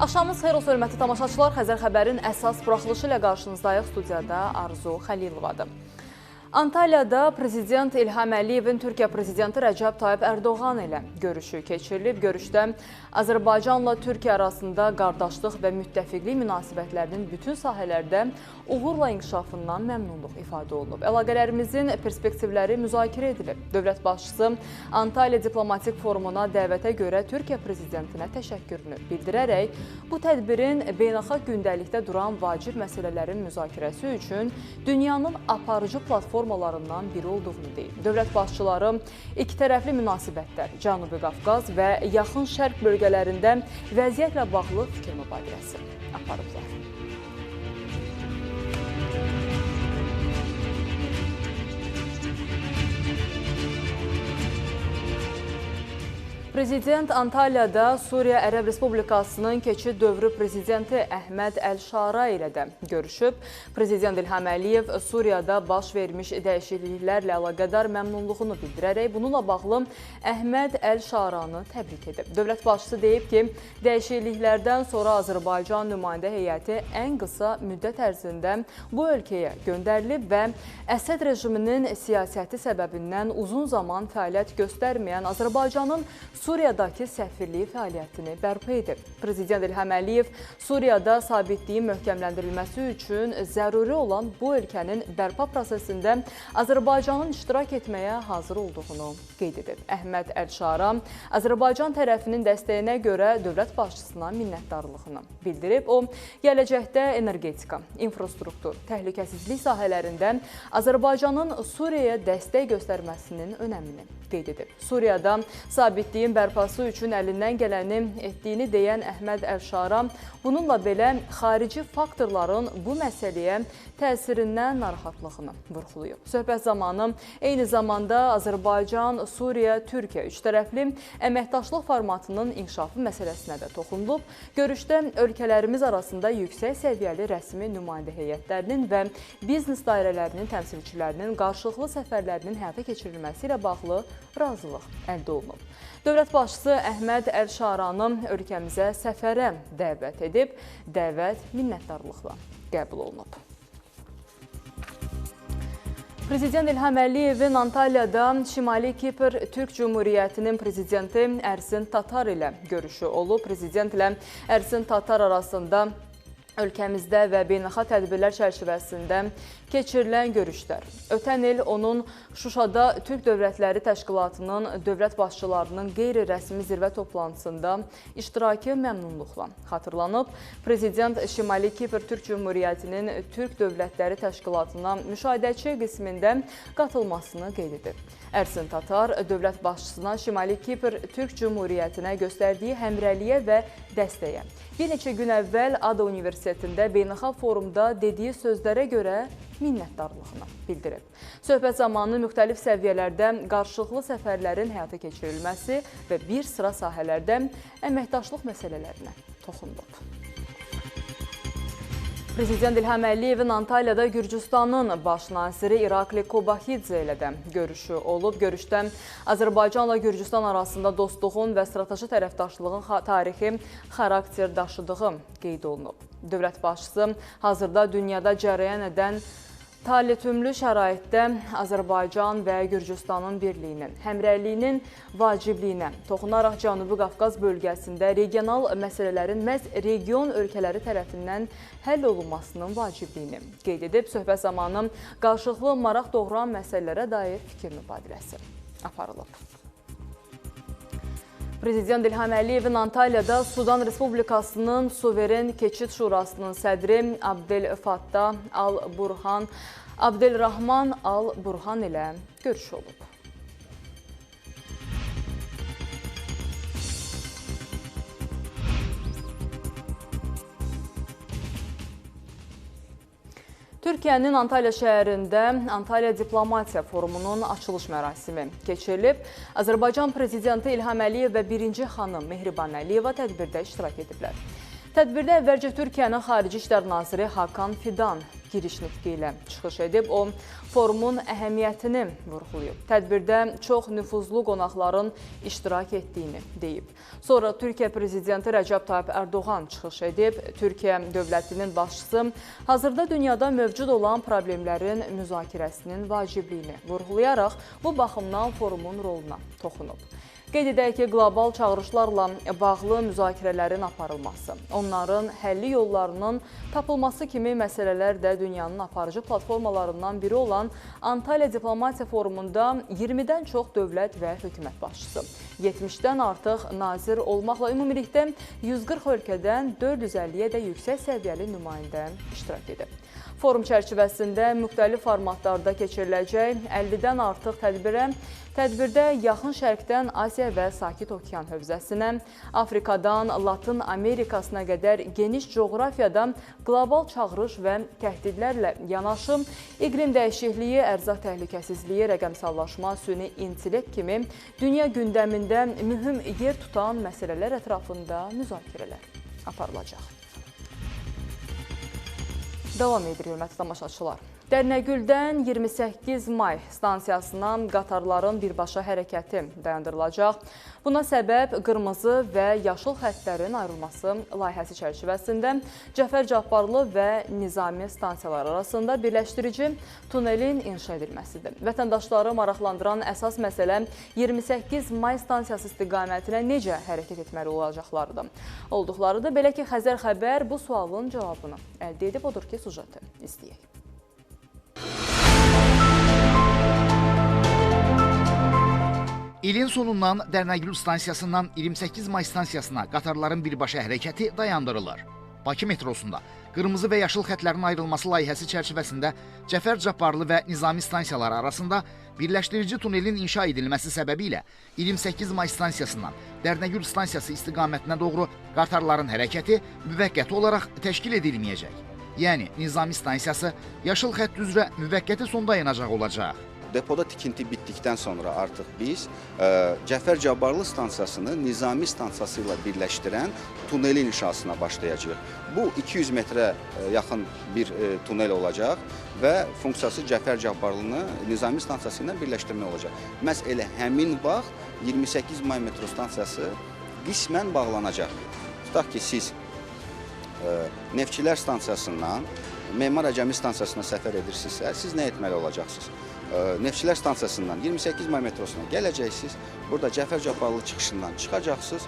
Axşamınız xeyir olsun, hörmətli tamaşaçılar. Xəzər xəbərin əsas buraxılışı ilə qarşınızdayıq. Studiyada Arzu Xəlilovadır. Antalyada Prezident İlham Əliyevin Türkiyə Prezidenti Rəcəb Tayyip Ərdoğan ilə görüşü keçirilib. Görüşdə Azərbaycanla Türkiyə arasında qardaşlıq və müttəfiqlik münasibətlərinin bütün sahələrdə uğurla inkişafından məmnunluq ifadə olunub. Əlaqələrimizin perspektivləri müzakirə edilib. Dövlət başçısı Antalya Diplomatik Forumuna dəvətə görə Türkiyə Prezidentinə təşəkkürünü bildirərək, bu tədbirin beynəlxalq gündəlikdə duran vacib məsələlərin müzakirəsi üçün dünyanın aparıcı platformalarından biri olduğunu deyib. Dövlət başçıları iki tərəfli münasibətlər, Cənubi Qafqaz və Yaxın Şərq bölgələrində vəziyyətlə bağlı fikir mübadiləsi aparıblar. Prezident Antalyada Suriya Ərəb Respublikasının keçid dövrü prezidenti Əhməd Əl-Şara ilə də görüşüb. Prezident İlham Əliyev Suriyada baş vermiş dəyişikliklərlə əlaqədar məmnunluğunu bildirərək bununla bağlı Əhməd Əl-Şaranı təbrik edib. Dövlət başçısı deyib ki, dəyişikliklərdən sonra Azərbaycan nümayəndə heyəti ən qısa müddət ərzində bu ölkəyə göndərilib və Əsəd rejiminin siyasəti səbəbindən uzun zaman fəaliyyət göstərməyən Azərbaycanın Suriyadakı səfirliyi fəaliyyətini bərpa edib. Prezident İlham Əliyev Suriyada sabitliyin möhkəmləndirilməsi üçün zəruri olan bu ölkənin bərpa prosesində Azərbaycanın iştirak etməyə hazır olduğunu qeyd edib. Əhməd Əl-Şara Azərbaycan tərəfinin dəstəyinə görə dövlət başçısına minnətdarlığını bildirib. O, gələcəkdə energetika, infrastruktur, təhlükəsizlik sahələrində Azərbaycanın Suriyaya dəstək göstərməsinin önəmini qeyd edib. Suriyada sabitliyin bərpası üçün əlindən gələni etdiyini deyən Əhməd Əl-Şara bununla belə xarici faktorların bu məsələyə təsirindən narahatlığını vurğulayıb. Söhbət zamanı eyni zamanda Azərbaycan, Suriya, Türkiyə üçtərəfli əməkdaşlıq formatının inkişafı məsələsinə də toxunulub. Görüşdə ölkələrimiz arasında yüksək səviyyəli rəsmi nümayəndə heyətlərinin və biznes dairələrinin təmsilçilərinin qarşılıqlı səfərlərinin həyata keçirilməsi ilə bağlı razılıq əldə olunub. Dövlət başçısı Əhməd Əl-Şaranı ölkəmizə səfərə dəvət edib, dəvət minnətdarlıqla qəbul olunub. Prezident İlham Əliyevin Antalyada Şimali Kipr Türk Cumhuriyyətinin prezidenti Ərsin Tatar ilə görüşü olub. Prezidentlə Ərsin Tatar arasında ölkəmizdə və beynəlxalq tədbirlər çərçivəsində keçirilən görüşlər. Ötən il onun Şuşada Türk Dövlətləri Təşkilatının dövlət başçılarının qeyri-rəsmi zirvə toplantısında iştirakı məmnunluqla xatırlanıb. Prezident Şimali Kipr Türk Cumhuriyyətinin Türk Dövlətləri Təşkilatına müşahidəçi qismində qatılmasını qeyd edib. Ərsin Tatar dövlət başçısına Şimali Kipr Türk Cumhuriyyətinə göstərdiyi həmrəliyə və dəstəyə bir neçə gün əvvəl Ada Universitetində beynəlxalq forumda dediyi sözlərə görə minnətdarlığını bildirib. Söhbət zamanı müxtəlif səviyyələrdə qarşılıqlı səfərlərin həyata keçirilməsi və bir sıra sahələrdə əməkdaşlıq məsələlərinə toxunulub. Prezident İlham Əliyevin Antalyada Gürcüstanın baş naziri İrakli Kobaxidze ilə də görüşü olub. Görüşdə Azərbaycanla Gürcüstan arasında dostluğun və strateji tərəfdaşlığın tarixi xarakter daşıdığı qeyd olunub. Dövlət başçısı hazırda dünyada cərəyan edən talitümlü şəraitdə Azərbaycan və Gürcüstanın birliyinin, həmrəyliyinin vacibliyinə toxunaraq Cənubi Qafqaz bölgəsində regional məsələlərin məhz region ölkələri tərəfindən həll olunmasının vacibliyini qeyd edib. Söhbət zamanı qarşılıqlı maraq doğuran məsələlərə dair fikir mübadiləsi aparılıb. Prezident İlham Əliyevin Antalyada Sudan Respublikasının Suveren Keçid Şurasının sədri Abdelfattah Abdelrahman Al-Burhan ilə görüşü olub. Türkiyənin Antalya şəhərində Antalya Diplomatiya Forumunun açılış mərasimi keçirilib. Azərbaycan Prezidenti İlham Əliyev və birinci xanım Mehriban Əliyeva tədbirdə iştirak ediblər. Tədbirdə əvvəlcə Türkiyənin Xarici İşlər Naziri Hakan Fidan, giriş nitqi ilə çıxış edib. O, forumun əhəmiyyətini vurğulayıb. Tədbirdə çox nüfuzlu qonaqların iştirak etdiyini deyib. Sonra Türkiyə Prezidenti Rəcəb Tayyip Ərdoğan çıxış edib. Türkiyə dövlətinin başçısı hazırda dünyada mövcud olan problemlərin müzakirəsinin vacibliyini vurğulayaraq bu baxımdan forumun roluna toxunub. Qeyd edək ki, qlobal çağırışlarla bağlı müzakirələrin aparılması, onların həlli yollarının tapılması kimi məsələlər də dünyanın aparıcı platformalarından biri olan Antalya Diplomatiya Forumunda 20-dən çox dövlət və hökumət başçısı, 70-dən artıq nazir olmaqla ümumilikdə 140 ölkədən 450-yə də yüksək səviyyəli nümayəndə iştirak edib. Forum çərçivəsində müxtəlif formatlarda keçiriləcək 50-dən artıq tədbirdə Yaxın Şərqdən Asiya və Sakit Okean hövzəsinə, Afrikadan Latın Amerikasına qədər geniş coğrafiyada qlobal çağırış və təhdidlərlə yanaşı, iqlim dəyişikliyi, ərzaq təhlükəsizliyi, rəqəmsallaşma, süni intellekt kimi dünya gündəmində mühüm yer tutan məsələlər ətrafında müzakirələr aparılacaq. Davam edir, hörmətli tamaşaçılar. Dərnəgüldən 28 may stansiyasına qatarların birbaşa hərəkəti dayandırılacaq. Buna səbəb qırmızı və yaşıl xəttlərin ayrılması layihəsi çərçivəsində Cəfər Cabbarlı və Nizami stansiyalar arasında birləşdirici tunelin inşa edilməsidir. Vətəndaşları maraqlandıran əsas məsələ 28 may stansiyası istiqamətinə necə hərəkət etməli olduqlarıdır. Belə ki, Xəzər Xəbər bu sualın cavabını əldə edib, odur ki, süjeti izləyək. İlin sonundan Dərnəgül stansiyasından 28 may stansiyasına qatarların birbaşa hərəkəti dayandırılır. Bakı metrosunda qırmızı və yaşıl xətlərin ayrılması layihəsi çərçivəsində Cəfər Cabbarlı və Nizami stansiyaları arasında birləşdirici tunelin inşa edilməsi səbəbilə 28 may stansiyasından Dərnəgül stansiyası istiqamətinə doğru qatarların hərəkəti müvəqqəti olaraq təşkil edilməyəcək. Yəni, Nizami stansiyası yaşıl xətt üzrə müvəqqəti son dayanacaq olacaq. Depoda tikinti bitdikdən sonra artıq biz Cəfər Cabbarlı stansiyasını Nizami stansiyası ilə birləşdirən tunelin inşasına başlayacağıq. Bu 200 metrə yaxın bir tunel olacaq və funksiyası Cəfər Cabbarlını Nizami stansiyası ilə birləşdirmək olacaq. Məhz elə həmin vaxt 28 may metro stansiyası qismən bağlanacaq. Tutaq ki, siz Neftçilər stansiyasından Memar Əcəmi stansiyasına səfər edirsinizsə, siz nə etməli olacaqsınız? Neftçilər stansiyasından 28 may metrosuna gələcəksiniz, burada Cəfər Cabbarlı çıxışından çıxacaqsınız,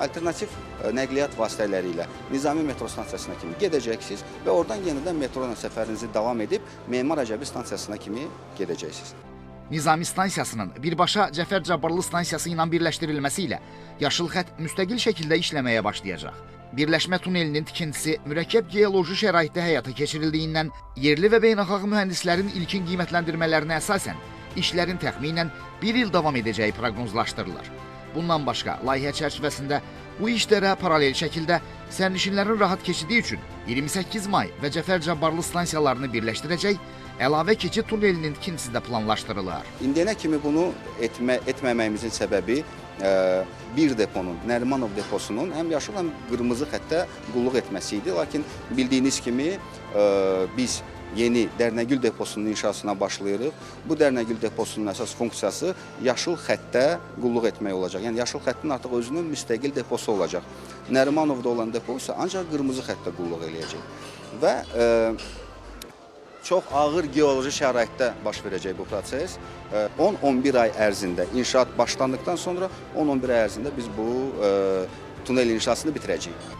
alternativ nəqliyyat vasitələri ilə Nizami metro stansiyasına kimi gedəcəksiniz və oradan yenidən metro ilə səfərinizi davam edib Memar Əcəmi stansiyasına kimi gedəcəksiniz. Nizami stansiyasının birbaşa Cəfər Cabbarlı stansiyası ilə birləşdirilməsi ilə yaşıl xətt müstəqil şəkildə işləməyə başlayacaq. Birləşmə tunelinin tikintisi mürəkkəb geoloji şəraitdə həyata keçirildiyindən yerli və beynəlxalq mühəndislərin ilkin qiymətləndirmələrinə əsasən işlərin təxminən 1 il davam edəcəyi proqnozlaşdırılır. Bundan başqa, layihə çərçivəsində bu işlərə paralel şəkildə sərnişinlərin rahat keçidi üçün 28 may və Cəfər Cabbarlı stansiyalarını birləşdirəcək əlavə keçid tunelinin tikintisi də planlaşdırılır. İndiyənə kimi bunu etməməyimizin səbəbi bir deponun, Nərimanov deposunun həm yaşıl, həm qırmızı xəttə qulluq etməsi idi. Lakin bildiyiniz kimi biz yeni Dərnəgül deposunun inşasına başlayırıq. Bu Dərnəgül deposunun əsas funksiyası yaşıl xəttə qulluq etmək olacaq. Yəni yaşıl xəttin artıq özünün müstəqil deposu olacaq. Nərimanovda olan depo isə ancaq qırmızı xəttə qulluq eləyəcək. Və çox ağır geoloji şəraitdə baş verəcək bu proses. 10-11 ay ərzində inşaat başlandıqdan sonra 10-11 ay ərzində biz bu tunel inşasını bitirəcəyik.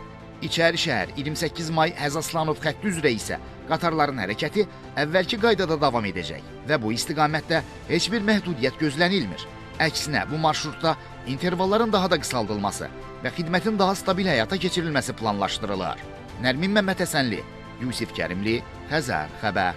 İçəri şəhər 28 may Həzaslanov xətti üzrə isə qatarların hərəkəti əvvəlki qaydada davam edəcək və bu istiqamətdə heç bir məhdudiyyət gözlənilmir. Əksinə, bu marşrutda intervalların daha da qısaldılması və xidmətin daha stabil həyata keçirilməsi planlaşdırılır. Nərmin Məmmədhəsənli, Yusif Kərimli, Xəzər Xəbər.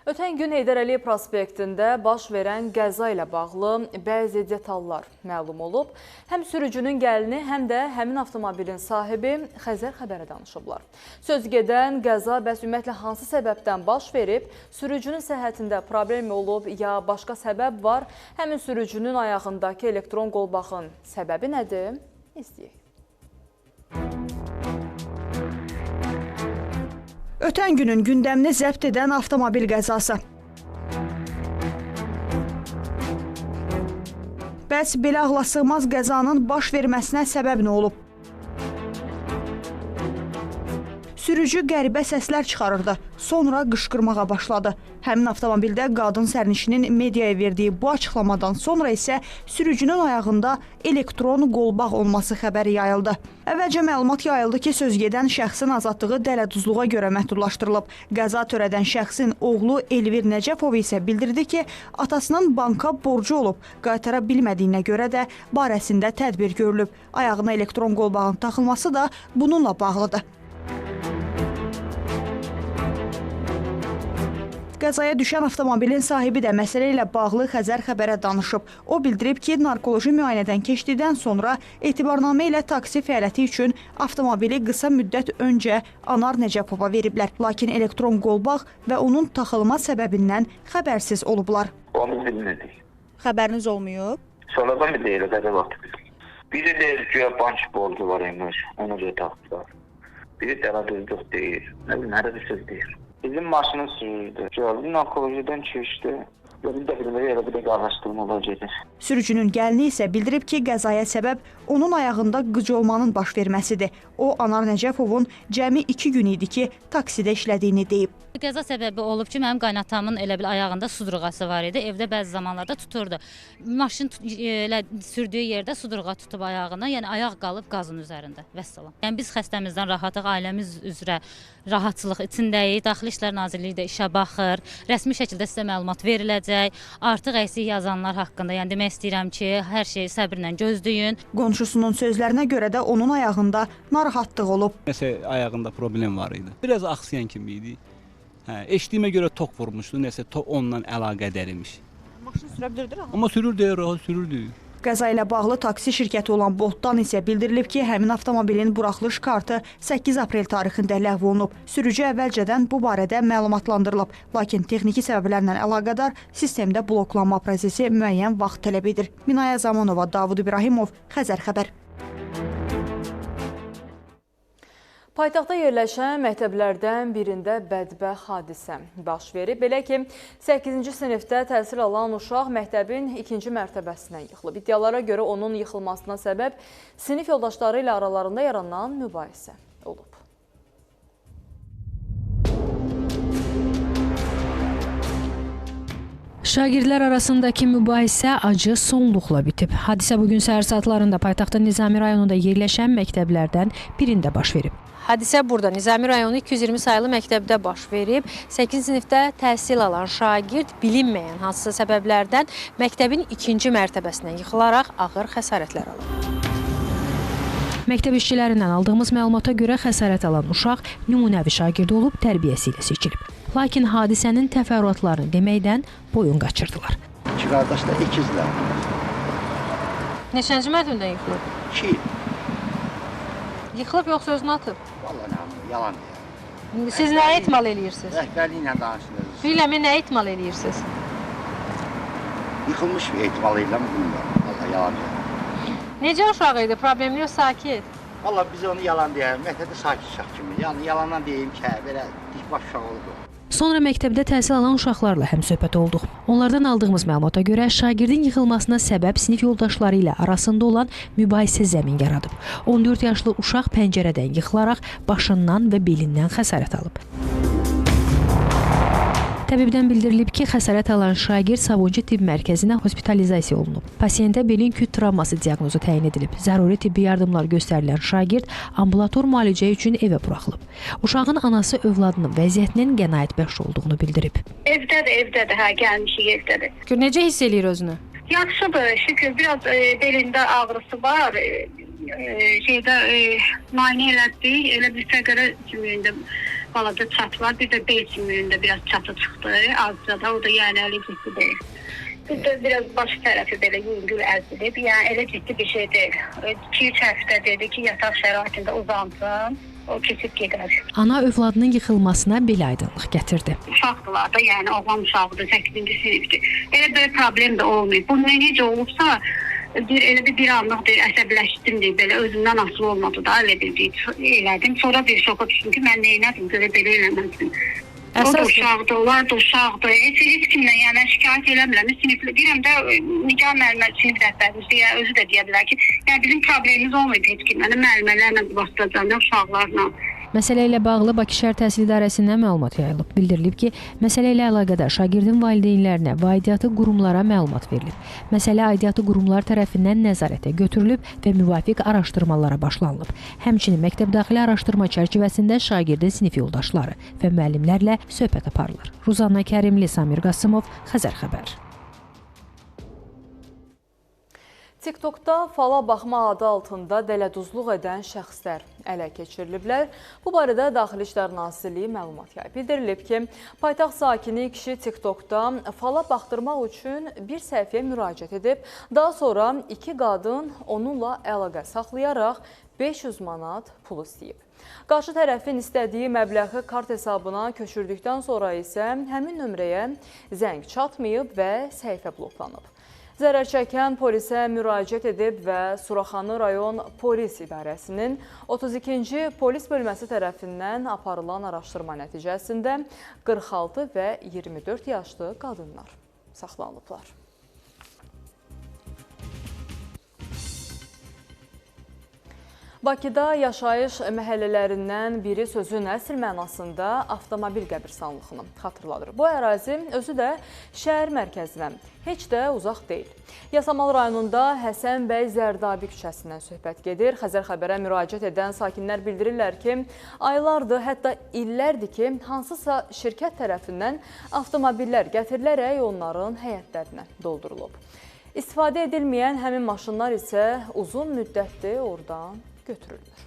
Ötən gün Heydər Əliyev prospektində baş verən qəza ilə bağlı bəzi detallar məlum olub. Həm sürücünün gəlini, həm də həmin avtomobilin sahibi Xəzər Xəbərə danışıblar. Söz gedən qəza bəs ümumiyyətlə hansı səbəbdən baş verib, sürücünün səhhətində problem olub ya başqa səbəb var, həmin sürücünün ayağındakı elektron qolbağın səbəbi nədir? İzləyək. Ötən günün gündəmini zəbt edən avtomobil qəzası. Bəs belə ağlasığmaz qəzanın baş verməsinə səbəb nə olub? Sürücü qəribə səslər çıxarırdı, sonra qışqırmağa başladı. Həmin avtomobildə qadın sərnişinin mediaya verdiyi bu açıqlamadan sonra isə sürücünün ayağında elektron qolbaq olması xəbəri yayıldı. Əvvəlcə məlumat yayıldı ki, sözgedən şəxsin azadlığı dələduzluğa görə məhdudlaşdırılıb. Qəza törədən şəxsin oğlu Elvir Nəcəfov isə bildirdi ki, atasının banka borcu olub, qaytara bilmədiyinə görə də barəsində tədbir görülüb. Ayağına elektron qolbağın taxılması da bununla bağlıdır. Qəzaya düşən avtomobilin sahibi də məsələ ilə bağlı Xəzər xəbərə danışıb. O bildirib ki, narkoloji müayinədən keçdikdən sonra etibarnamə ilə taksi fəaliyyəti üçün avtomobili qısa müddət öncə Anar Nəcəfova veriblər. Lakin elektron qolbaq və onun taxılma səbəbindən xəbərsiz olublar. Onu bilmirdik. Xəbəriniz olmayıb? Sonradan bir deyil, qədə vaxtı. Biri deyir ki, bank borcu var imiş, ona görə taxtılar. Biri dələduzluq deyir, nə bilim, hər bir söz deyir. Bizim maşını sürürdü. Gördüm, narkolojidən keçdi. Bir də qarlaşdırma olacaqdır. Sürücünün gəlini isə bildirib ki, qəzaya səbəb onun ayağında qıcolmanın baş verməsidir. O, Anar Nəcəfovun cəmi 2 gün idi ki, taksidə işlədiyini deyib. Qəza səbəbi olub ki, mənim qaynatamın elə bil ayağında sudurğası var idi. Evdə bəzi zamanlarda tuturdu. Maşın sürdüyü yerdə sudurğa tutub ayağına, yəni ayaq qalıb qazın üzərində. Vəssalam. Yəni biz xəstəmizdən rahatıq, ailəmiz üzrə rahatçılıq içindəyik. Daxili İşlər Nazirliyi də işə baxır. Rəsmi şəkildə sizə məlumat veriləcək. Artıq əksik yazanlar haqqında, yəni demək istəyirəm ki, hər şeyi səbirlə gözləyin. Qonşusunun sözlərinə görə də onun ayağında narahatlıq olub. Nəsə ayağında problem var idi. Biraz axsayan kimi idi. Eşitdiyimə görə tok vurmuşdu, nəsə onunla əlaqədar imiş. Maşın sürə bilirdi amma sürürdü, rahat sürürdü. Qəza ilə bağlı taksi şirkəti olan Boltdan isə bildirilib ki, həmin avtomobilin buraxılış kartı 8 aprel tarixində ləğv olunub. Sürücü əvvəlcədən bu barədə məlumatlandırılıb, lakin texniki səbəblərlə əlaqədar sistemdə bloklanma prosesi müəyyən vaxt tələb edir. Minaya Zamanova, Davud İbrahimov, Xəzər xəbər. Paytaxtda yerləşən məktəblərdən birində bədbəxt hadisə baş verib. Belə ki, 8-ci sinifdə təhsil alan uşaq məktəbin 2-ci mərtəbəsindən yıxılıb. İddialara görə onun yıxılmasına səbəb sinif yoldaşları ilə aralarında yaranan mübahisə olub. Şagirdlər arasındakı mübahisə acı sonluqla bitib. Hadisə bugün səhər saatlarında paytaxtın Nizami rayonunda yerləşən məktəblərdən birində baş verib. Hadisə burada Nizami rayonu 220 sayılı məktəbdə baş verib. 8-ci sinifdə təhsil alan şagird bilinməyən hansısa səbəblərdən məktəbin 2-ci mərtəbəsindən yıxılaraq ağır xəsarətlər alıb. Məktəb işçilərindən aldığımız məlumata görə xəsarət alan uşaq nümunəvi şagird olub tərbiyəsi ilə seçilib. Lakin hadisənin təfərrüatlarını deməkdən boyun qaçırdılar. İki qardaş da ikizlər. Neçənci mərtəbədən yıxılıb? 2. Yıxılıb yoxsa özünü atıb? Vallahi yalan deyir. Siz nə etmal eləyirsiniz? Rəhbərliklə danışırız. Biləmi nə etmal eləyirsiniz? Yıxılmış bir ehtimal edirəm, bilmirəm. Vallahi yalan deyir. Necə uşaq idi? Problemli yox, sakit? Vallahi biz onu yalan deyir. Məktəbdə sakit uşaq kimi. Yəni yalandan deyim ki, belə dikbaş uşaq oldu. Sonra məktəbdə təhsil alan uşaqlarla həmsöhbət olduq. Onlardan aldığımız məlumata görə şagirdin yıxılmasına səbəb sinif yoldaşları ilə arasında olan mübahisə zəmin yaradıb. 14 yaşlı uşaq pəncərədən yıxılaraq başından və belindən xəsarət alıb. Təbibdən bildirilib ki, xəsarət alan şagird Sabunçu tibb mərkəzinə hospitalizasiya olunub. Pasiyentə belin küt travması diaqnozu təyin edilib. Zəruri tibbi yardımlar göstərilən şagird ambulator müalicə üçün evə buraxılıb. Uşağın anası övladının vəziyyətinin qənaətbəxş olduğunu bildirib. Evdədir, hə, gəlmişik evdədir. Necə hiss eləyir özünü? Yaxşıdır, şükür, biraz belində ağrısı var. Müayinə elədik, elə bir fəqərə sümüyündə balada çat var, bir də bel sümüyündə biraz çatı çıxdı, azca da, o da yəni elə ciddi deyil. Bir də biraz baş tərəfi belə yüngül əzilib, yəni elə ciddi bir şey deyil. 2-3 həftə dedi ki, yataq şəraitində uzansın, o keçib gedər. Ana övladının yıxılmasına belə aydınlıq gətirdi. Uşaqdılar da, yəni oğlan uşağıdır, 8-ci sinifdir. Elə böyle problem də olmayıb. Bu necə olubsa, bir anlıq deyir, əsəbləşdim deyir, belə özümdən asılı olmadı da, elə elədim. Sonra bir şoka düşdüm ki, mən nə elədim, görə belə eləməzdim. O da uşaqdır, onlar da uşaqdır. Heç kimlə yəni şikayət eləmirəm. Sinifli deyirəm də Nigar müəllimə sinif rəhbərimiz deyə özü də deyə bilər ki, yəni bizim problemimiz olmayıb heç kimlə, müəllimələrlə vasitəcəndə uşaqlarla. Məsələ ilə bağlı Bakı Şəhər Təhsil İdarəsindən məlumat yayılıb. Bildirilib ki, məsələ ilə əlaqədar şagirdin valideynlərinə və aidiyyatı qurumlara məlumat verilib. Məsələ aidiyyatı qurumlar tərəfindən nəzarətə götürülüb və müvafiq araşdırmalara başlanılıb. Həmçinin məktəbdaxili araşdırma çərçivəsində şagirdin sinif yoldaşları və müəllimlərlə söhbət aparılır. Ruzanna Kərimli, Samir Qasımov, Xəzər xəbər. TikTokda fala baxma adı altında dələduzluq edən şəxslər ələ keçiriliblər. Bu barədə Daxili İşlər Nazirliyi məlumat yayıb. Bildirilib ki, paytaxt sakini kişi TikTokda fala baxdırmaq üçün bir səhifəyə müraciət edib. Daha sonra iki qadın onunla əlaqə saxlayaraq 500 manat pul istəyib. Qarşı tərəfin istədiyi məbləği kart hesabına köçürdükdən sonra isə həmin nömrəyə zəng çatmayıb və səhifə bloklanıb. Zərər çəkən polisə müraciət edib və Suraxanı rayon polis idarəsinin 32-ci polis bölməsi tərəfindən aparılan araşdırma nəticəsində 46 və 24 yaşlı qadınlar saxlanılıblar. Bakıda yaşayış məhəllələrindən biri sözün əsl mənasında avtomobil qəbirstanlığını xatırladır. Bu ərazi özü də şəhər mərkəzinə heç də uzaq deyil. Yasamal rayonunda Həsən bəy Zərdabi küçəsindən söhbət gedir. Xəzər xəbərə müraciət edən sakinlər bildirirlər ki, aylardır, hətta illərdir ki, hansısa şirkət tərəfindən avtomobillər gətirilərək onların həyətlərinə doldurulub. İstifadə edilməyən həmin maşınlar isə uzun müddətdir oradan götürülür.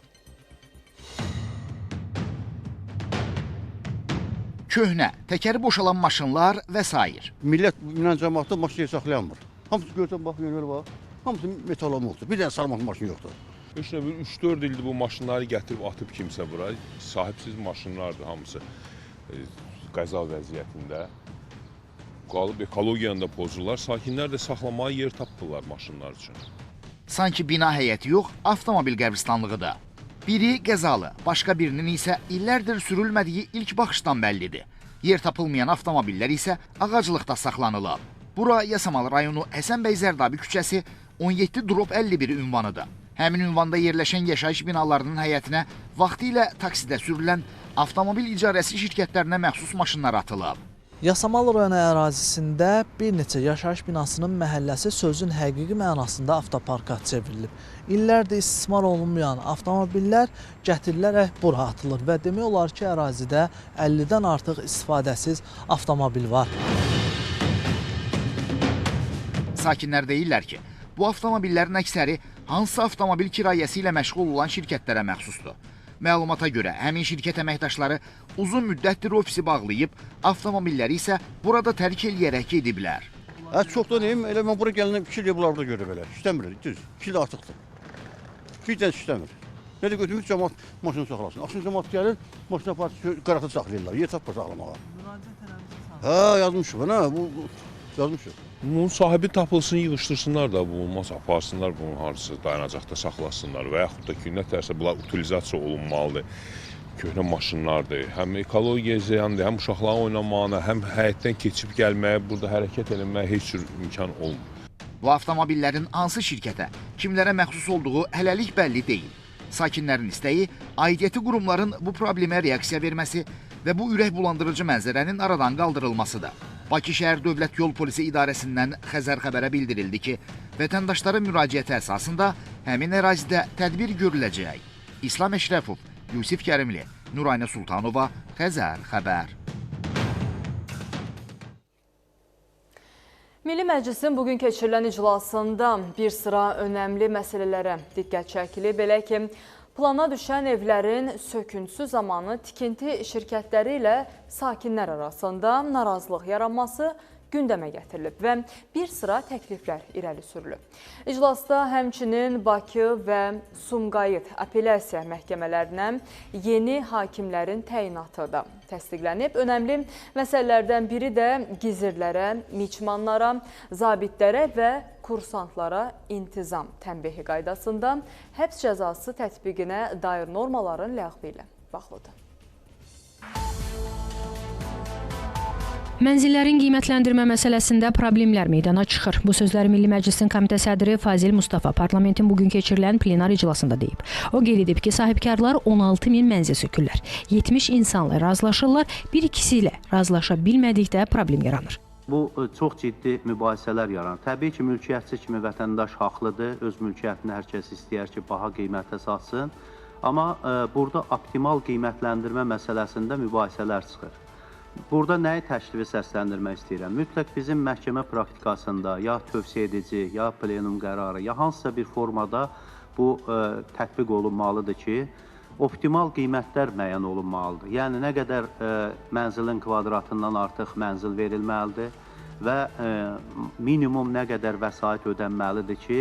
Köhnə, təkəri boşalan maşınlar və s. Millət cəmaatda maşını saxlayanmır. Hamısı görsən, bax, görür, bax. Hamısı metal olmaqdır. Bir dənə sarmaq maşını yoxdur. 3-4 ildir bu maşınları gətirib atıb kimsə bura. Sahibsiz maşınlardır hamısı qəza vəziyyətində. Qalıb ekologiyanı da pozurlar. Sakinlər də saxlamağa yer tapdılar maşınlar üçün. Sanki bina həyəti yox, avtomobil qəbirstanlığıdır. Biri qəzalı, başqa birinin isə illərdir sürülmədiyi ilk baxışdan bəllidir. Yer tapılmayan avtomobillər isə ağaclıqda saxlanılıb. Bura Yasamal rayonu Həsən bəy Zərdabi küçəsi 17-51 ünvanıdır. Həmin ünvanda yerləşən yaşayış binalarının həyətinə vaxtilə taksidə sürülən avtomobil icarəsi şirkətlərinə məxsus maşınlar atılıb. Yasamal rayonu ərazisində bir neçə yaşayış binasının məhəlləsi sözün həqiqi mənasında avtoparka çevrilib. İllərdir istismar olunmayan avtomobillər gətirilərək bura atılır və demək olar ki, ərazidə 50-dən artıq istifadəsiz avtomobil var. Sakinlər deyirlər ki, bu avtomobillərin əksəri hansı avtomobil kirayəsi ilə məşğul olan şirkətlərə məxsusdur. Məlumata görə, həmin şirkət əməkdaşları uzun müddətdir ofisi bağlayıb, avtomobilləri isə burada tərk eləyərək gediblər. Çoxdan deyim, elə mən bura gəlinə 2 il bunlar burada görə belə. İstəmir, düz. 2 il artıqdır. 2 ildən istəmir. Nə də götürmüş cəmaat maşını saxlasın. Axşam cəmaat gəlir, maşına parçası qaratı saxlayırlar. Yer tapır saxlamağa. Yazmışıq, yazmışıq. Bunun sahibi tapılsın, yığışdırsınlar da, bu olmaz, aparsınlar bunu harcısı dayanacaqda saxlasınlar və yaxud da ki, nə tərsə bunlar utilizasiya olunmalıdır. Köhnə maşınlardır, həm ekologiya ziyandır, həm uşaqların oynamağına, həm həyətdən keçib gəlməyə, burada hərəkət eləməyə heç cür imkan olmur. Bu avtomobillərin hansı şirkətə, kimlərə məxsus olduğu hələlik bəlli deyil. Sakinlərin istəyi, aidiyyəti qurumların bu problemə reaksiya verməsi və bu ürək bulandırıcı mənzərənin aradan qaldırılmasıdır. Bakı Şəhər Dövlət Yol Polisi İdarəsindən Xəzər xəbərə bildirildi ki, vətəndaşların müraciəti əsasında həmin ərazidə tədbir görüləcək. İslam Əşrəfov, Yusif Kərimli, Nuraynə Sultanova, Xəzər xəbər. Milli Məclisin bugün keçirilən iclasında bir sıra önəmli məsələlərə diqqət çəkilib. Belə ki, plana düşən evlərin söküntüsü zamanı tikinti şirkətləri ilə sakinlər arasında narazılıq yaranması gündəmə gətirilib və bir sıra təkliflər irəli sürülüb. İclasda həmçinin Bakı və Sumqayıt apellyasiya məhkəmələrinə yeni hakimlərin təyinatı da təsdiqlənib. Önəmli məsələlərdən biri də gizirlərə, miçmanlara, zabitlərə və kursantlara intizam tənbihi qaydasında həbs cəzası tətbiqinə dair normaların ləğvi ilə bağlıdır. Mənzillərin qiymətləndirmə məsələsində problemlər meydana çıxır. Bu sözləri Milli Məclisin Komitə sədri Fazil Mustafa parlamentin bugün keçirilən plenar iclasında deyib. O qeyd edib ki, sahibkarlar 16 min mənzil sökürlər. 70 insanla razılaşırlar, bir ikisi ilə razılaşa bilmədikdə problem yaranır. Bu çox ciddi mübahisələr yaranır. Təbii ki, mülkiyyətçi kimi vətəndaş haqlıdır. Öz mülkiyyətini hər kəs istəyər ki, baha qiymətə satsın. Amma burada optimal qiymətləndirmə məsələsində mübahisələr çıxır. Burada nəyi təşrifi səsləndirmək istəyirəm? Mütləq bizim məhkəmə praktikasında ya tövsiyə edici, ya plenum qərarı, ya hansısa bir formada bu tətbiq olunmalıdır ki, optimal qiymətlər müəyyən olunmalıdır. Yəni, nə qədər mənzilin kvadratından artıq mənzil verilməlidir və minimum nə qədər vəsait ödənməlidir ki,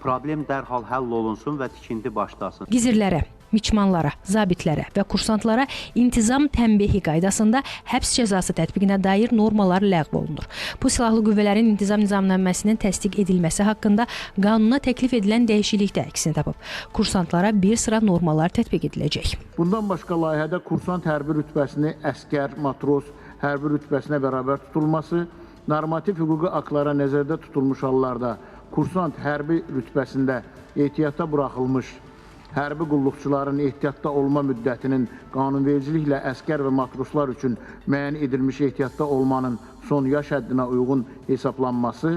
problem dərhal həll olunsun və tikinti başlasın. Gizirlərə, miçmanlara, zabitlərə və kursantlara intizam tənbihi qaydasında həbs cəzası tətbiqinə dair normalar ləğv olunur. Bu, silahlı qüvvələrin intizam nizamnaməsinin təsdiq edilməsi haqqında qanuna təklif edilən dəyişiklikdə əksini tapıb. Kursantlara bir sıra normalar tətbiq ediləcək. Bundan başqa layihədə kursant hərbi rütbəsini əskər, matros hərbi rütbəsinə bərabər tutulması, normativ hüquqi aktlara nəzərdə tutulmuş hallarda kursant hərbi rütbəsində ehtiyata buraxılmış hərbi qulluqçuların ehtiyatda olma müddətinin qanunvericiliklə əskər və matroslar üçün müəyyən edilmiş ehtiyatda olmanın son yaş həddinə uyğun hesablanması,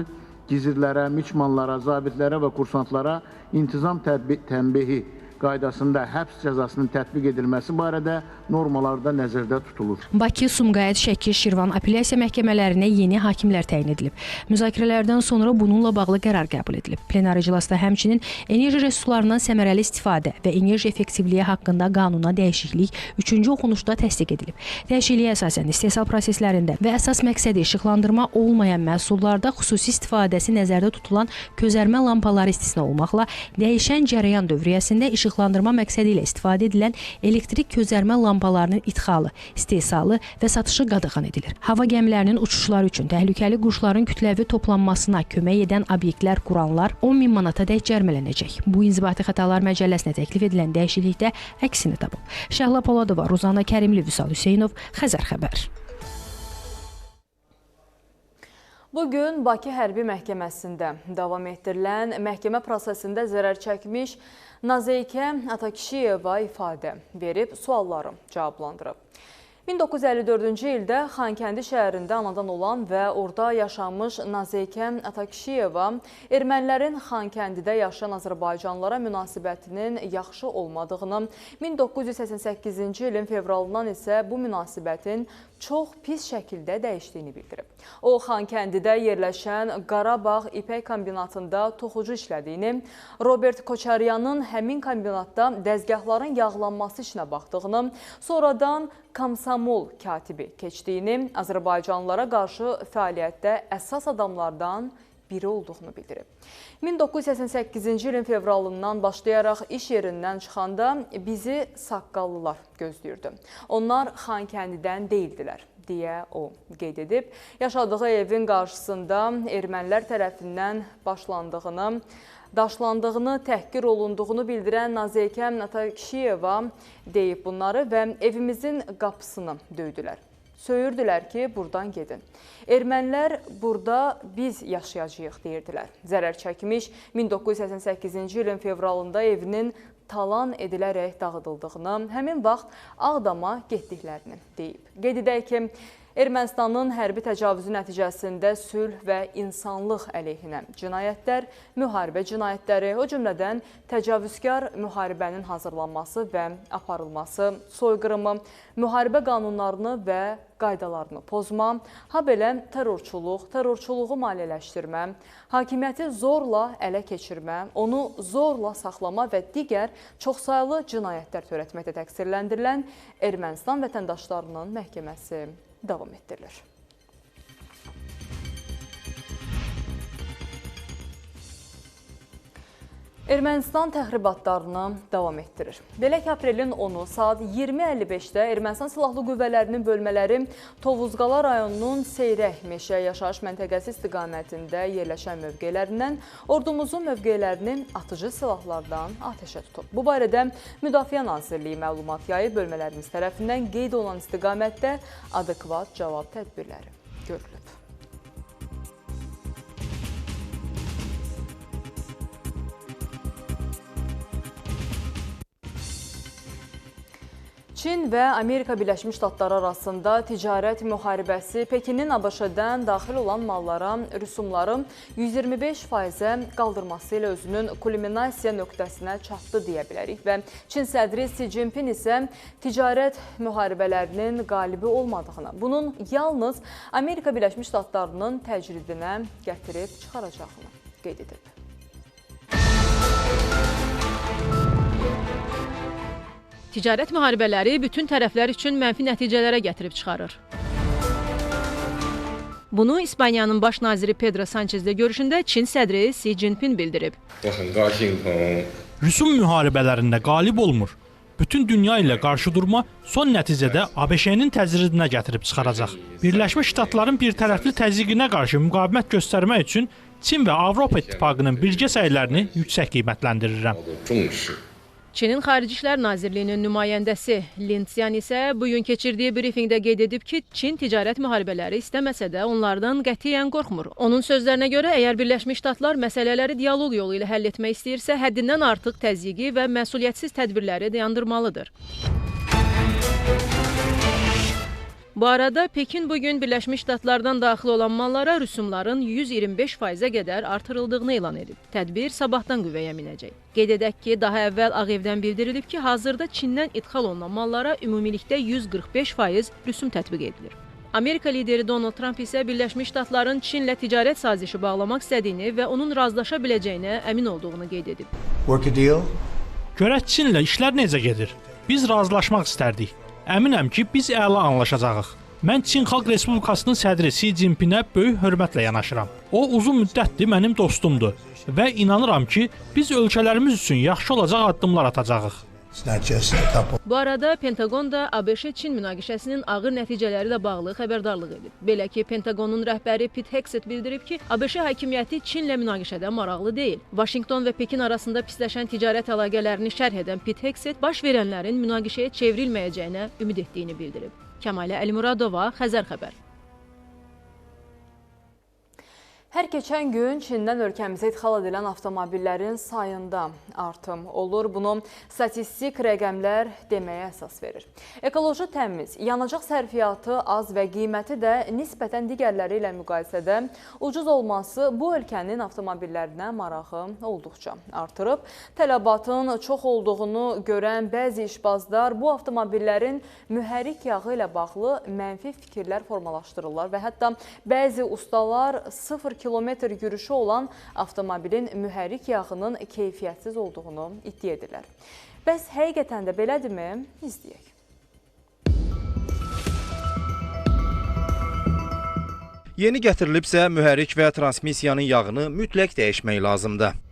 gizirlərə, miçmanlara, zabitlərə və kursantlara intizam tənbihi qaydasında həbs cəzasının tətbiq edilməsi barədə normalarda nəzərdə tutulur. Bakı, Sumqayıt, Şəki, Şirvan apellyasiya məhkəmələrinə yeni hakimlər təyin edilib. Müzakirələrdən sonra bununla bağlı qərar qəbul edilib. Plenar iclasda həmçinin enerji resurslarından səmərəli istifadə və enerji effektivliyi haqqında qanuna dəyişiklik 3-cü oxunuşda təsdiq edilib. Dəyişikliyə əsasən istehsal proseslərində və əsas məqsədi işıqlandırma olmayan məhsullarda xüsusi istifadəsi nəzərdə tutulan közərmə lampaları istisna olmaqla dəyişən cərəyan dövriyyəsində işıqlandırma məqsədi ilə istifadə edilən elektrik közərmə lampalarının idxalı, istehsalı və satışı qadağan edilir. Hava gəmilərinin uçuşları üçün təhlükəli quşların kütləvi toplanmasına kömək edən obyektlər quranlar 10 min manatadək cərmələnəcək. Bu, İnzibati Xətalar Məcəlləsinə təklif edilən dəyişiklikdə əksini tapıb. Şəhla Poladova, Ruzana Kərimli, Vüsal Hüseynov, Xəzər xəbər. Bugün Bakı Hərbi Məhkəməsində davam etdirilən məhkəmə prosesində zərər çəkmiş Nazeykə Atakişiyeva ifadə verib, sualları cavablandırıb. 1954-cü ildə Xankəndi şəhərində anadan olan və orada yaşanmış Nazeykə Atakişiyeva ermənilərin Xankəndidə yaşayan azərbaycanlılara münasibətinin yaxşı olmadığını, 1988-ci ilin fevralından isə bu münasibətin çox pis şəkildə dəyişdiyini bildirib. O, Xankəndidə yerləşən Qarabağ İpək kombinatında toxucu işlədiyini, Robert Koçaryanın həmin kombinatda dəzgahların yağlanması işinə baxdığını, sonradan Komsomol katibi keçdiyini, Azərbaycanlılara qarşı fəaliyyətdə əsas adamlardan biri olduğunu bildirib. 1988-ci ilin fevralından başlayaraq iş yerindən çıxanda bizi saqqallılar gözləyirdi. Onlar Xankəndidən deyildilər, deyə o qeyd edib. Yaşadığı evin qarşısında ermənilər tərəfindən daşlandığını, təhqir olunduğunu bildirən Nazeykə Atakişiyeva deyib bunları və evimizin qapısını döydülər. Söyürdülər ki, buradan gedin. Ermənilər burada biz yaşayacağıq deyirdilər. Zərər çəkmiş 1988-ci ilin fevralında evinin talan edilərək dağıdıldığını, həmin vaxt Ağdama getdiklərini deyib. Qeyd edək ki, Ermənistanın hərbi təcavüzü nəticəsində sülh və insanlıq əleyhinə cinayətlər, müharibə cinayətləri, o cümlədən təcavüzkar müharibənin hazırlanması və aparılması, soyqırımı, müharibə qanunlarını və qaydalarını pozma, habelə terrorçuluğu maliyyələşdirmə, hakimiyyəti zorla ələ keçirmə, onu zorla saxlama və digər çoxsaylı cinayətlər törətməkdə təqsirləndirilən Ermənistan vətəndaşlarının məhkəməsi davam etdirilir. Ermənistan təxribatlarını davam etdirir. Belə ki, aprelin 10-u saat 20:55-də Ermənistan Silahlı Qüvvələrinin bölmələri Tovuzqala rayonunun Seyrək meşə yaşayış məntəqəsi istiqamətində yerləşən mövqelərindən ordumuzun mövqelərini atıcı silahlardan atəşə tutub. Bu barədə Müdafiə Nazirliyi məlumat yayıb, bölmələrimiz tərəfindən qeyd olunan istiqamətdə adekvat cavab tədbirləri görülüb. Çin və Amerika Birləşmiş Ştatları arasında ticarət müharibəsi Pekinin ABŞ-dən daxil olan mallara rüsumları 125%-ə qaldırması ilə özünün kulminasiya nöqtəsinə çatdı deyə bilərik və Çin sədri Xi Jinping isə ticarət müharibələrinin qalibi olmadığını, bunun yalnız Amerika Birləşmiş Ştatlarının təcridinə gətirib çıxaracağını qeyd edib. Ticarət müharibələri bütün tərəflər üçün mənfi nəticələrə gətirib çıxarır. Bunu İspaniyanın baş naziri Pedro Sanchezlə görüşündə Çin sədri Xi Jinping bildirib. Rüsum müharibələrində qalib olmur. Bütün dünya ilə qarşı durma son nəticədə ABŞ-nin təcridinə gətirib çıxaracaq. Birləşmiş Ştatların bir tərəfli təzyiqinə qarşı müqavimət göstərmək üçün Çin və Avropa İttifaqının birgə səylərini yüksək qiymətləndirirəm. Çinin Xarici İşlər Nazirliyinin nümayəndəsi Lin Xian isə bugün keçirdiyi brifinqdə qeyd edib ki, Çin ticarət müharibələri istəməsə də onlardan qətiyyən qorxmur. Onun sözlərinə görə, əgər Birləşmiş Ştatlar məsələləri dialoq yolu ilə həll etmək istəyirsə, həddindən artıq təzyiqi və məsuliyyətsiz tədbirləri dayandırmalıdır. Bu arada Pekin bugün Birləşmiş Ştatlardan daxil olan mallara rüsumların 125%-ə qədər artırıldığını elan edib. Tədbir sabahdan qüvvəyə minəcək. Qeyd edək ki, daha əvvəl Ağ Evdən bildirilib ki, hazırda Çindən idxal olunan mallara ümumilikdə 145% rüsum tətbiq edilir. Amerika lideri Donald Trump isə Birləşmiş Ştatların Çinlə ticarət sazişi bağlamaq istədiyini və onun razılaşa biləcəyinə əmin olduğunu qeyd edib. Görək Çinlə işlər necə gedir? Biz razılaşmaq istərdik. Əminəm ki, biz əla anlaşacağıq. Mən Çin Xalq Respublikasının sədri Xi Jinpingə böyük hörmətlə yanaşıram. O, uzun müddətdir mənim dostumdur və inanıram ki, biz ölkələrimiz üçün yaxşı olacaq addımlar atacağıq. Bu arada Pentaqon da ABŞ-Çin münaqişəsinin ağır nəticələri ilə bağlı xəbərdarlıq edib. Belə ki, Pentaqonun rəhbəri Pete Hegseth bildirib ki, ABŞ hakimiyyəti Çinlə münaqişədə maraqlı deyil. Vaşinqton və Pekin arasında pisləşən ticarət əlaqələrini şərh edən Pete Hegseth baş verənlərin münaqişəyə çevrilməyəcəyinə ümid etdiyini bildirib. Kəmalə Əlimuradova, Xəzər xəbər. Hər keçən gün Çindən ölkəmizə idxal edilən avtomobillərin sayında artım olur. Bunu statistik rəqəmlər deməyə əsas verir. Ekoloji təmiz, yanacaq sərfiyyatı az və qiyməti də nisbətən digərləri ilə müqayisədə ucuz olması bu ölkənin avtomobillərinə marağı olduqca artırıb. Tələbatın çox olduğunu görən bəzi işbazlar bu avtomobillərin mühərrik yağı ilə bağlı mənfi fikirlər formalaşdırırlar və hətta bəzi ustalar 0 kilometr yürüşü olan avtomobilin mühərrik yağının keyfiyyətsiz olduğunu iddia edirlər. Bəs həqiqətən də belədirmi? İzləyək. Yeni gətirilibsə mühərrik və transmisiyanın yağını mütləq dəyişmək lazımdır.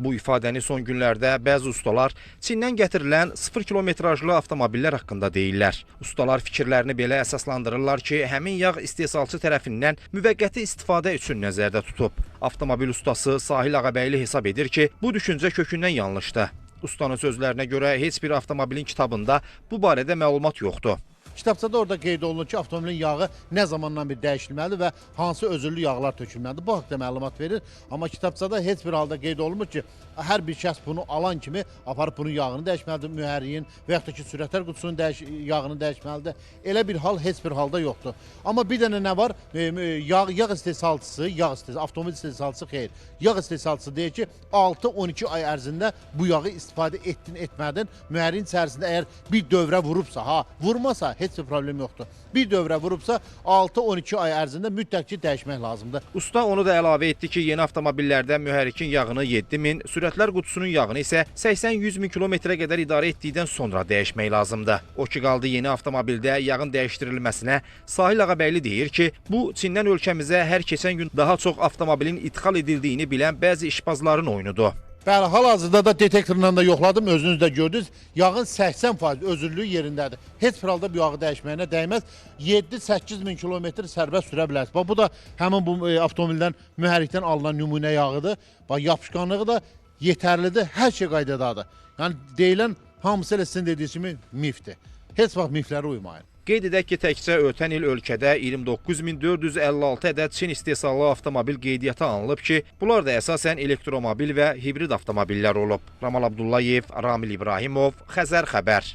Bu ifadəni son günlərdə bəzi ustalar Çindən gətirilən 0 kilometrajlı avtomobillər haqqında deyirlər. Ustalar fikirlərini belə əsaslandırırlar ki, həmin yağ istehsalçı tərəfindən müvəqqəti istifadə üçün nəzərdə tutub. Avtomobil ustası Sahil Ağabəyli hesab edir ki, bu düşüncə kökündən yanlışdır. Ustanın sözlərinə görə heç bir avtomobilin kitabında bu barədə məlumat yoxdur. Kitabçada orada qeyd olunur ki, avtomobilin yağı nə zamandan bir dəyişilməlidir və hansı özürlü yağlar tökülməlidir. Bu haqda məlumat verir. Amma kitabçada heç bir halda qeyd olunmur ki, hər bir şəxs bunu alan kimi aparıb bunun yağını dəyişməlidir, mühərriyin və yaxud da ki, sürətlər qutusunun yağını dəyişməlidir. Elə bir hal heç bir halda yoxdur. Amma bir dənə nə var? Yağ istehsalçısı, avtomobil istehsalçısı xeyr. Yağ istehsalçısı deyir ki, 6-12 ay ərzində bu yağı istifadə etdin, etmədin. Mühərriyin içərisində əgər bir dövrə vurubsa, vurmasa heç bir problem yoxdur. Bir dövrə vurubsa 6-12 ay ərzində mütləq ki, dəyişmək lazımdır. Usta onu da əlavə etdi ki, yeni avtomobillərdə mühərrikin yağını 7000, sürətlər qutusunun yağını isə 80-100 min kilometrə qədər idarə etdikdən sonra dəyişmək lazımdır. O ki qaldı yeni avtomobildə yağın dəyişdirilməsinə, Sahil Ağabəyli deyir ki, bu Çindən ölkəmizə hər keçən gün daha çox avtomobilin idxal edildiyini bilən bəzi işbazların oyunudur. Bəli, hal-hazırda da detektorla da yoxladım, özünüz də gördünüz. Yağın 80% özürlüyü yerindədir. Heç bir halda bu yağı dəyişməyinə dəyməz. 7-8 min kilometr sərbəst sürə bilərsiniz. Bu da həmin bu avtomobildən, mühərrikdən alınan nümunə yağıdır. Yapışqanlığı da yetərlidir, hər şey qaydadadır. Yəni deyilən hamısı elə sizin dediyiniz kimi mifdir. Heç vaxt miflərə uymayın. Qeyd edək ki, təkcə ötən il ölkədə 29456 ədəd Çin istehsalı avtomobil qeydiyyata alınıb ki, bunlar da əsasən elektromobil və hibrid avtomobillər olub. Ramal Abdullayev, Ramil İbrahimov, Xəzər xəbər.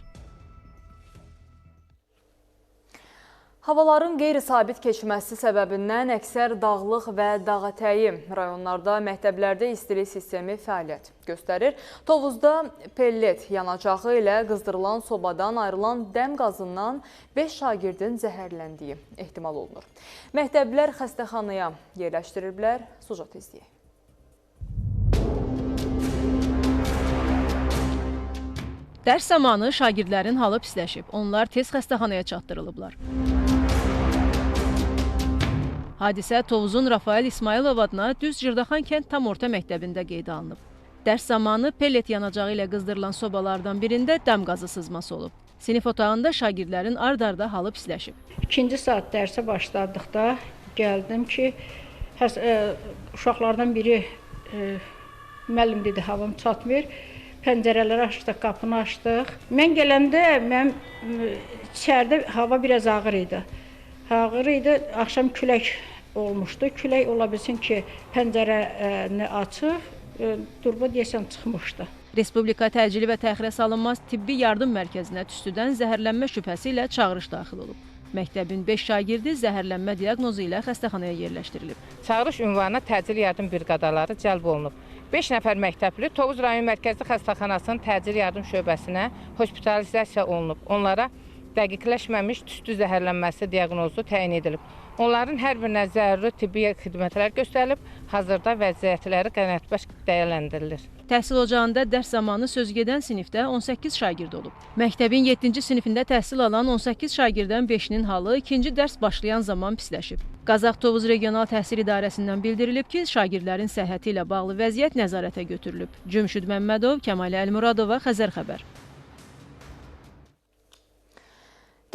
Havaların qeyri-sabit keçməsi səbəbindən əksər dağlıq və dağətəyi rayonlarda məktəblərdə istilik sistemi fəaliyyət göstərir. Tovuzda pellet yanacağı ilə qızdırılan sobadan ayrılan dəm qazından 5 şagirdin zəhərləndiyi ehtimal olunur. Məktəblər xəstəxanaya yerləşdiriliblər. Sujet izləyək. Dərs zamanı şagirdlərin halı pisləşib. Onlar tez xəstəxanaya çatdırılıblar. Hadisə Tovuzun Rafael İsmailov adına Düz Cırdaxan kənd tam orta məktəbində qeydə alınıb. Dərs zamanı pellet yanacağı ilə qızdırılan sobalardan birində dəm qazı sızması olub. Sinif otağında şagirdlərin ard-arda halı pisləşib. 2-ci saat dərsə başladıqda gəldim ki, uşaqlardan biri müəllim dedi, havam çatmır. Pəncərələri açdıq, qapını açdıq. Mən gələndə içəridə hava biraz ağır idi. Ağır idi, axşam külək olmuşdu. Külək ola bilsin ki, pəncərəni açıb, turbo deyəsən çıxmışdı. Respublika təcili və təxirə salınmaz tibbi yardım mərkəzinə tüstüdən zəhərlənmə şübhəsi ilə çağırış daxil olub. Məktəbin 5 şagirdi zəhərlənmə diaqnozu ilə xəstəxanaya yerləşdirilib. Çağırış ünvanına təcili yardım briqadaları cəlb olunub. 5 nəfər məktəbli Tovuz rayon mərkəzi xəstəxanasının təcili yardım şöbəsinə hospitalizasiya olunub. Onlara dəqiqləşməmiş tüstü zəhərlənməsi diaqnozu təyin edilib. Onların hər birinə zəruri tibbi xidmətlər göstərilib, hazırda vəziyyətləri qənaətbəxş dəyərləndirilir. Təhsil ocağında dərs zamanı sözgedən sinifdə 18 şagird olub. Məktəbin 7-ci sinifində təhsil alan 18 şagirddən 5-nin halı 2-ci dərs başlayan zaman pisləşib. Qazax Tovuz Regional Təhsil İdarəsindən bildirilib ki, şagirdlərin səhhəti ilə bağlı vəziyyət nəzarətə götürülüb. Cümşüd Məmmədov, Kəmal Əlmuradova, Xəzər xəbər.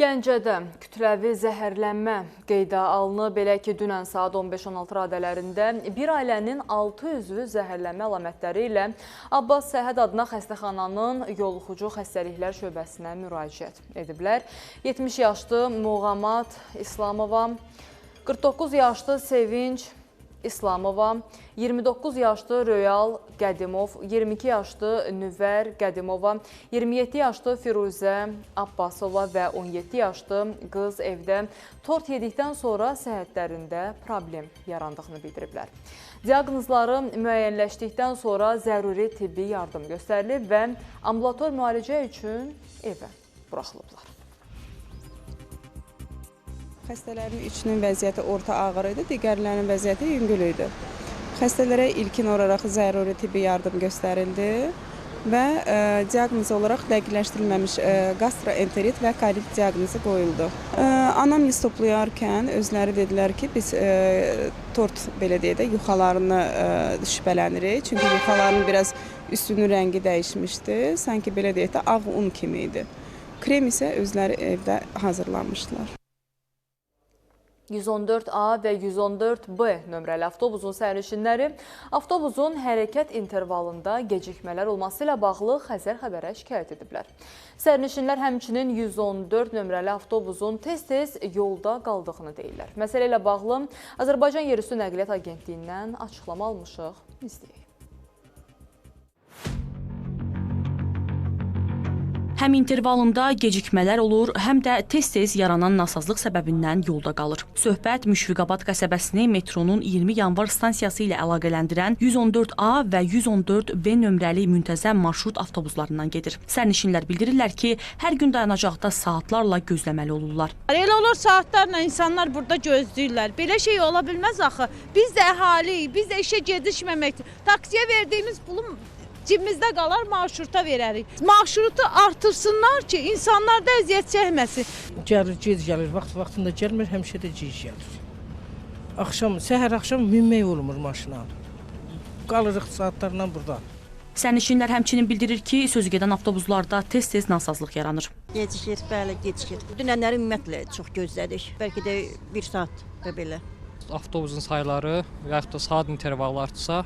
Gəncədə kütləvi zəhərlənmə qeydə alınıb. Belə ki, dünən saat 15-16 radələrində bir ailənin 6 üzvü zəhərlənmə əlamətləri ilə Abbas Səhəd adına xəstəxananın yoluxucu xəstəliklər şöbəsinə müraciət ediblər. 70 yaşlı Muğamat İslamova, 49 yaşlı Sevinç İslamova, 29 yaşlı Röyal Qədimov, 22 yaşlı Nüvər Qədimova, 27 yaşlı Firuzə Abbasova və 17 yaşlı qız evdə tort yedikdən sonra səhhətlərində problem yarandığını bildiriblər. Diaqnozları müəyyənləşdikdən sonra zəruri tibbi yardım göstərilib və ambulator müalicə üçün evə buraxılıblar. Xəstələrin üçünün vəziyyəti orta ağır idi, digərlərinin vəziyyəti yüngül idi. Xəstələrə ilkin olaraq zəruri tibbi yardım göstərildi və diaqnoz olaraq dəqiqləşdirilməmiş qastroenterit və kolit diaqnozu qoyuldu. Anamnez toplayarkən özləri dedilər ki, biz tort belə deyək də yuxalarını şübhələnirik. Çünki yuxalarının biraz üstünün rəngi dəyişmişdi, sanki belə deyək də ağ un kimi idi. Krem isə özləri evdə hazırlanmışdılar. 114A və 114B nömrəli avtobusun sərnişinləri avtobusun hərəkət intervalında gecikmələr olması ilə bağlı Xəzər xəbərə şikayət ediblər. Sərnişinlər həmçinin 114 nömrəli avtobusun tez-tez yolda qaldığını deyirlər. Məsələ ilə bağlı Azərbaycan Yerüstü Nəqliyyat Agentliyindən açıqlama almışıq. İzləyək. Həm intervalında gecikmələr olur, həm də tez-tez yaranan nasazlıq səbəbindən yolda qalır. Söhbət Müşfiqabad qəsəbəsini metronun 20 yanvar stansiyası ilə əlaqələndirən 114A və 114B nömrəli müntəzəm marşrut avtobuslarından gedir. Sərnişinlər bildirirlər ki, hər gün dayanacaqda saatlarla gözləməli olurlar. Elə olur saatlarla insanlar burada gözləyirlər. Belə şey ola bilməz axı. Biz də əhaliyik, biz də işə gedişməmək, taksiyə verdiyimiz pulun cibimizdə qalar, marşruta verərik. Marşrutu artırsınlar ki, insanlar da əziyyət çəkməsin. Gəlir, gec gəlir, vaxtında gəlmir, həmişə də gec gəlir. Səhər axşam minmək olmur maşına. Qalırıq saatlarla burada. Sərnişinlər həmçinin bildirir ki, sözügedən avtobuslarda tez-tez nasazlıq yaranır. Gecikir, bəli, gecikir. Dünənləri ümumiyyətlə çox gözlədik. Bəlkə də 1 saat və belə. Avtobusun sayları və yaxud da saat intervalları artsa,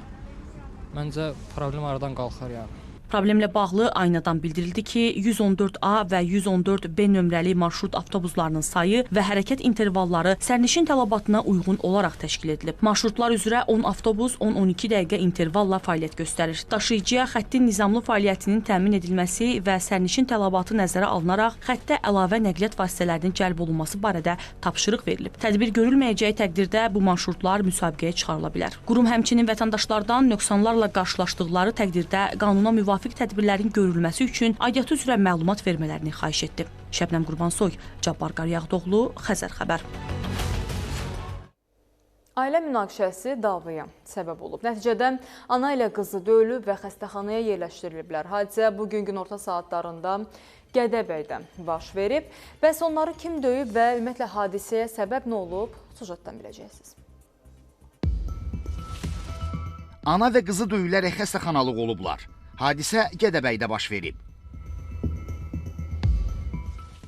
məncə problem aradan qalxar yəni. Problemlə bağlı aynadan bildirildi ki, 114A və 114B nömrəli marşrut avtobuslarının sayı və hərəkət intervalları sərnişin tələbatına uyğun olaraq təşkil edilib. Marşrutlar üzrə 10 avtobus 10-12 dəqiqə intervalla fəaliyyət göstərir. Daşıyıcıya xəttin nizamlı fəaliyyətinin təmin edilməsi və sərnişin tələbatı nəzərə alınaraq xəttə əlavə nəqliyyat vasitələrinin cəlb olunması barədə tapşırıq verilib. Tədbir görülməyəcəyi təqdirdə bu marşrutlar müsabiqəyə çıxarıla bilər. Qurum həmçinin vətəndaşlardan nöqsanlarla qarşılaşdıqları təqdirdə qanuna müvafiq tədbirlərin görülməsi üçün aidiyyatı üzrə məlumat vermələrini xahiş etdi. Şəbnəm Qurbansoy, Cabbar Qaryağdıoğlu, Xəzər xəbər. Ailə münaqişəsi davaya səbəb olub. Nəticədə ana ilə qızı döyülüb və xəstəxanaya yerləşdiriliblər. Hadisə bugün günorta saatlarında Gədəbəydə baş verib. Bəs onları kim döyüb və ümumiyyətlə hadisəyə səbəb nə olub? Sujetdən biləcəksiniz. Ana və qızı döyülərək xəstəxanalıq olublar. Hadisə Gədəbəydə baş verib.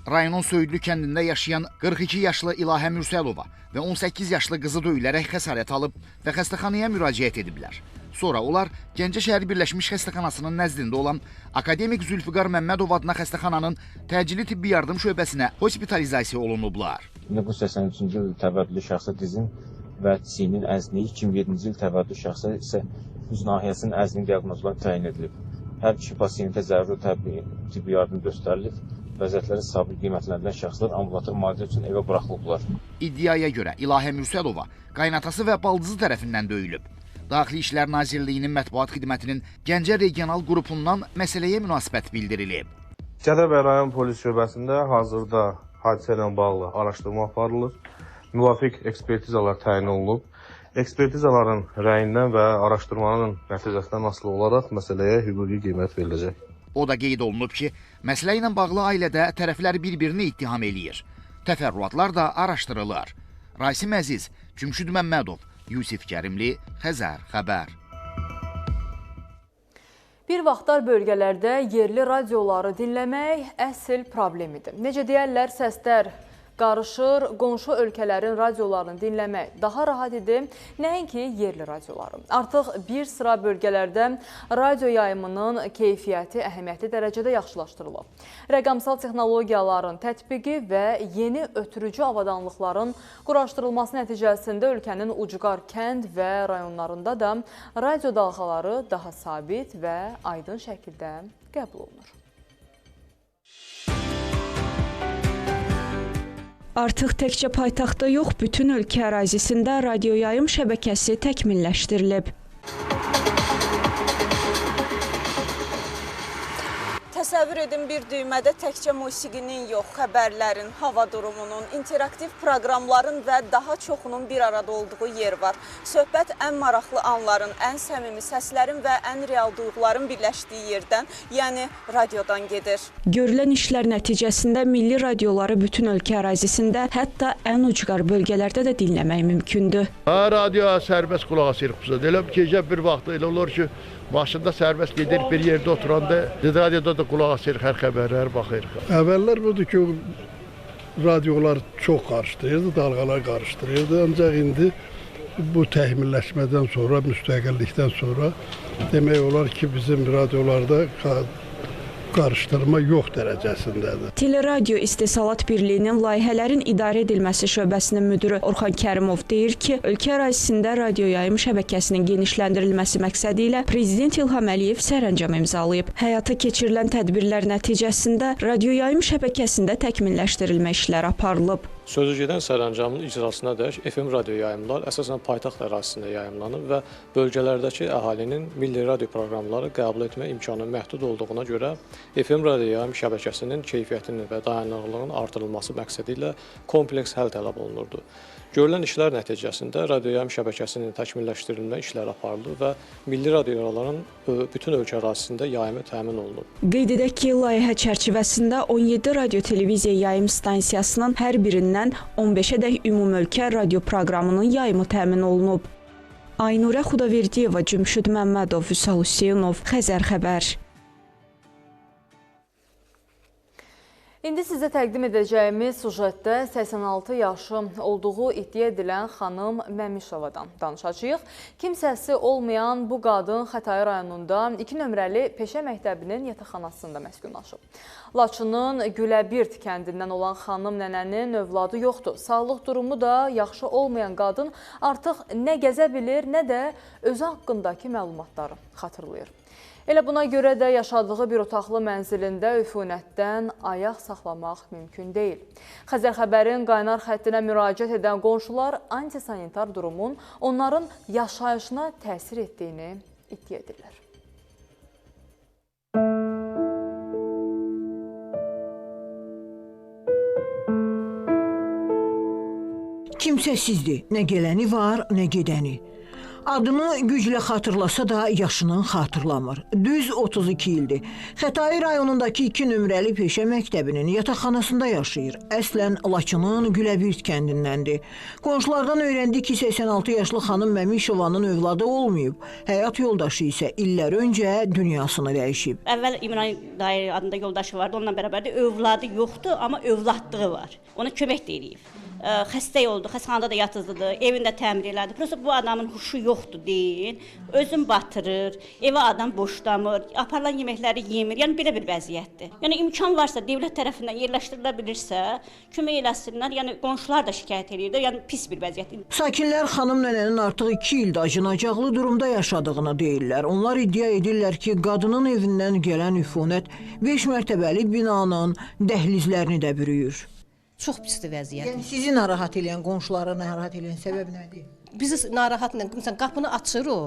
Rayonun Söyüdlü kəndində yaşayan 42 yaşlı İlahə Mürsəlova və 18 yaşlı qızı döyülərək xəsarət alıb və xəstəxanaya müraciət ediblər. Sonra onlar Gəncə şəhər Birləşmiş Xəstəxanasının nəzdində olan Akademik Zülfüqar Məmmədov adına xəstəxananın təcili tibbi yardım şöbəsinə hospitalizasiya olunublar. 1983-cü il təvəllüdlü şəxsə dizin və çiyinin əzliyi, 2007-ci il təvəllüdlü şəxsə isə üz nahiyəsinin əzli diaqnozları təyin edilib. Hər iki pasiyentə zəruri tibbi yardım göstərilib. Vəziyyətləri stabil qiymətləndirilən şəxslər ambulator müalicə üçün evə buraxılıblar. İddiaya görə İlahə Mürsəlova qaynatası və baldızı tərəfindən döyülüb. Daxili İşlər Nazirliyinin mətbuat xidmətinin Gəncə regional qrupundan məsələyə münasibət bildirilib. Gədəbəy rayon polis şöbəsində hazırda hadisə ilə bağlı araşdırma aparılır. Müvafiq ekspertizalar təyin olunub. Ekspertizaların rəyindən və araşdırmanın nəticəsindən asılı olaraq məsələyə hüquqi qiymət veriləcək. O da qeyd olunub ki, məsələ ilə bağlı ailədə tərəflər bir-birini ittiham eləyir. Təfərrüatlar da araşdırılır. Rasim Əziz, Cümşüd Məmmədov, Yusif Kərimli, Xəzər xəbər. Bir vaxtlar bölgələrdə yerli radioları dinləmək əsl problem idi. Necə deyərlər, səslər qarışır, qonşu ölkələrin radiolarını dinləmək daha rahat idi, nəinki yerli radioları. Artıq bir sıra bölgələrdə radio yayımının keyfiyyəti əhəmiyyətli dərəcədə yaxşılaşdırılıb. Rəqəmsal texnologiyaların tətbiqi və yeni ötürücü avadanlıqların quraşdırılması nəticəsində ölkənin ucqar kənd və rayonlarında da radio dalğaları daha sabit və aydın şəkildə qəbul olunur. Artıq təkcə paytaxtda yox, bütün ölkə ərazisində radio yayım şəbəkəsi təkmilləşdirilib. Təsəvvür edin, bir düymədə təkcə musiqinin yox, xəbərlərin, hava durumunun, interaktiv proqramların və daha çoxunun bir arada olduğu yer var. Söhbət ən maraqlı anların, ən səmimi səslərin və ən real duyğuların birləşdiyi yerdən, yəni radiodan gedir. Görülən işlər nəticəsində milli radioları bütün ölkə ərazisində, hətta ən ucqar bölgələrdə də dinləmək mümkündür. Radioya sərbəst qulaq asırıq. Elə gecə bir vaxt elə olur ki, maşında sərbəst gedir, bir yerdə oturanda radioda da qulaq asırıq, hər xəbərlər baxırıq. Əvvəllər budur ki, radiolar çox qarışdırırdı, dalğalar qarışdırırdı. Ancaq indi bu təhmilləşmədən sonra, müstəqillikdən sonra demək olar ki, bizim radiolarda qarışdırma yox dərəcəsindədir. Teleradio İstehsalat Birliyinin layihələrin idarə edilməsi şöbəsinin müdiri Orxan Kərimov deyir ki, ölkə ərazisində radio yayım şəbəkəsinin genişləndirilməsi məqsədi ilə Prezident İlham Əliyev sərəncam imzalayıb. Həyata keçirilən tədbirlər nəticəsində radio yayım şəbəkəsində təkmilləşdirilmə işləri aparılıb. Sözügedən sərəncamın icrasına dək FM radio yayımlar əsasən paytaxt ərazisində yayımlanıb və bölgələrdəki əhalinin milli radio proqramları qəbul etmə imkanı məhdud olduğuna görə FM radio yayım şəbəkəsinin keyfiyyətinin və dayanıqlılığının artırılması məqsədi ilə kompleks həll tələb olunurdu. Görülən işlər nəticəsində radio yayım şəbəkəsinin təkmilləşdirilmə işləri aparıldı və milli radioların bütün ölkə ərazisində yayımı təmin olunub. Qeyd edək ki, layihə çərçivəsində 17 radio televiziya yayım stansiyasının hər birindən 15-ədək ümumölkə radio proqramının yayımı təmin olunub. Aynurə Xudaverdiyeva, Cümşüd Məmmədov, Vüsal Hüseynov, Xəzər xəbər. İndi sizə təqdim edəcəyimiz sujetdə 86 yaşı olduğu iddia edilən xanım Məmişovadan danışacağıq. Kimsəsi olmayan bu qadın Xətai rayonunda 2 nömrəli peşə məktəbinin yataqxanasında məskunlaşıb. Laçının Güləbirt kəndindən olan xanım nənənin övladı yoxdur. Sağlıq durumu da yaxşı olmayan qadın artıq nə gəzə bilir, nə də özü haqqındakı məlumatları xatırlayır. Elə buna görə də yaşadığı bir otaqlı mənzilində üfunətdən ayaq saxlamaq mümkün deyil. Xəzər xəbərin qaynar xəttinə müraciət edən qonşular antisanitar durumun onların yaşayışına təsir etdiyini iddia edirlər. Kimsəsizdir, nə gələni var, nə gedəni. Adını güclə xatırlasa da yaşını xatırlamır. Düz 32 ildir. Xətai rayonundakı 2 nömrəli peşə məktəbinin yataqxanasında yaşayır. Əslən Laçının Güləbirt kəndindəndir. Qonşulardan öyrəndi ki, 86 yaşlı xanım Məmişovanın övladı olmayıb. Həyat yoldaşı isə illər öncə dünyasını dəyişib. Əvvəl İmran dayı adında yoldaşı vardı, onunla bərabər də övladı yoxdur, amma övladlığı var. Ona kömək də eləyib. Xəstə oldu, xəstəxanada da yatızlıdır, evində təmir elədi. Prosta bu adamın huşu yoxdur deyin, özün batırır, evə adam boşlamır, aparılan yeməkləri yemir. Yəni belə bir vəziyyətdir. Yəni imkan varsa, dövlət tərəfindən yerləşdirilə bilirsə, kömək eləsinlər. Yəni qonşular da şikayət edirlər. Yəni pis bir vəziyyətdir. Sakinlər xanım nənənin artıq 2 ildə acınacaqlı durumda yaşadığını deyirlər. Onlar iddia edirlər ki, qadının evindən gələn üfunət 5 mərtəbəli binanın dəhlizlərini də bürüyür. Çox pisdir vəziyyət. Yəni sizi narahat edən, qonşuları narahat edən səbəb nədir? Bizi narahat edən, məsələn, qapını açır o.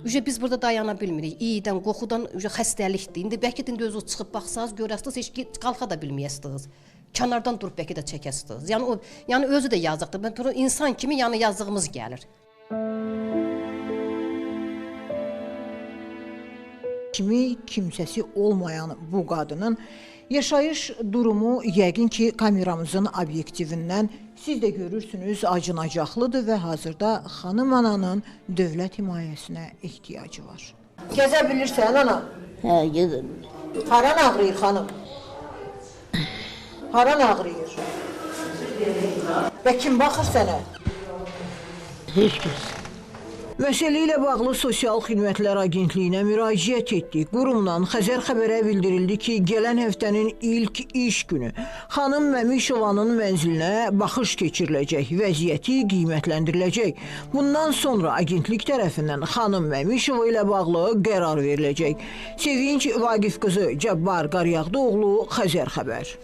Biz burada dayana bilmirik. İyidən, qoxudan xəstəlikdir. İndi bəlkə də özünüz çıxıb baxsaz, görəsiniz, heç qalxa da bilməyəsiniz. Kənardan durub bəlkə də çəkəsiniz. Yəni özü də yazıqdır. Mən insan kimi yəni yazığımız gəlir. Kimsəsi olmayan bu qadının yaşayış durumu yəqin ki, kameramızın obyektivindən siz də görürsünüz acınacaqlıdır və hazırda xanım ananın dövlət himayəsinə ehtiyacı var. Gəzə bilirsən ana? Hə, gəzəm. Haran ağrıyır xanım? Haran ağrıyır? Və kim baxır sənə? Heç kəs. Məsələ ilə bağlı Sosial Xidmətlər Agentliyinə müraciət etdik. Qurumdan Xəzər xəbərə bildirildi ki, gələn həftənin ilk iş günü xanım Məmişovanın mənzilinə baxış keçiriləcək, vəziyyəti qiymətləndiriləcək. Bundan sonra agentlik tərəfindən xanım Məmişova ilə bağlı qərar veriləcək. Sevinç Vaqif qızı Cəbbar Qaryağdıoğlu, Xəzər xəbər.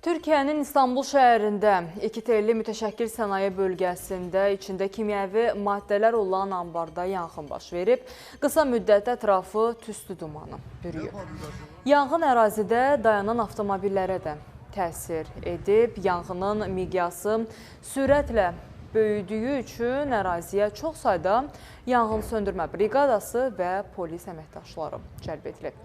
Türkiyənin İstanbul şəhərində iki telli mütəşəkkil sənaye bölgəsində içində kimyəvi maddələr olan ambarda yanğın baş verib. Qısa müddətdə ətrafı tüstü dumanı bürüyüb. Yanğın ərazidə dayanan avtomobillərə də təsir edib. Yanğının miqyası sürətlə böyüdüyü üçün əraziyə çox sayda yanğın söndürmə briqadası və polis əməkdaşları cəlb edilib.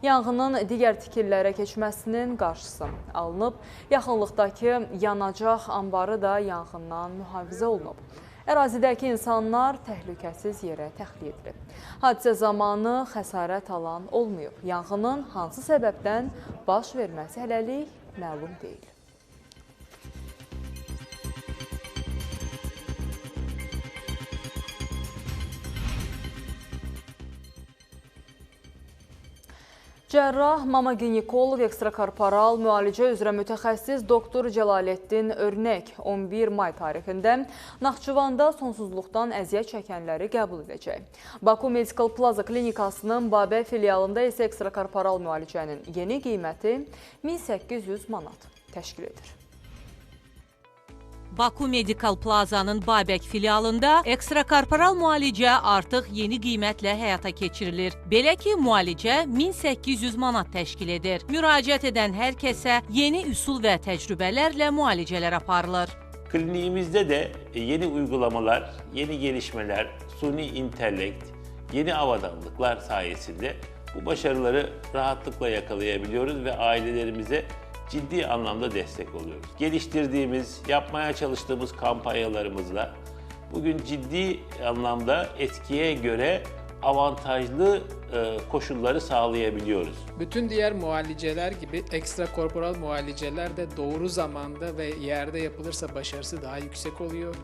Yanğının digər tikililərə keçməsinin qarşısı alınıb. Yaxınlıqdakı yanacaq ambarı da yanğından mühafizə olunub. Ərazidəki insanlar təhlükəsiz yerə təxliyə edilib. Hadisə zamanı xəsarət alan olmayıb. Yanğının hansı səbəbdən baş verməsi hələlik məlum deyil. Cərrah, mama ginekoloq, ekstrakorporal müalicə üzrə mütəxəssis doktor Cəlalettin Örnək 11 may tarixində Naxçıvanda sonsuzluqdan əziyyət çəkənləri qəbul edəcək. Baku Medical Plaza klinikasının Babək filialında isə ekstrakorporal müalicənin yeni qiyməti 1800 manat təşkil edir. Baku Medical Plaza'nın Babək filialında ekstrakorporal müalicə artıq yeni qiymətlə həyata keçirilir. Belə ki, müalicə 1800 manat təşkil edir. Müraciət edən hər kəsə yeni üsul və təcrübələrlə müalicələr aparılır. Kliniğimizde de yeni uygulamalar, yeni gelişmeler, suni intellekt, yeni avadanlıklar sayesinde bu başarıları rahatlıkla yakalayabiliyoruz ve ailelerimize ciddi anlamda destek oluyoruz. Geliştirdiğimiz, yapmaya çalıştığımız kampanyalarımızla bugün ciddi anlamda etkiye göre avantajlı koşulları sağlayabiliyoruz. Bütün diğer mualiceler gibi ekstrakorporal mualiceler de doğru zamanda ve yerde yapılırsa başarısı daha yüksek oluyor.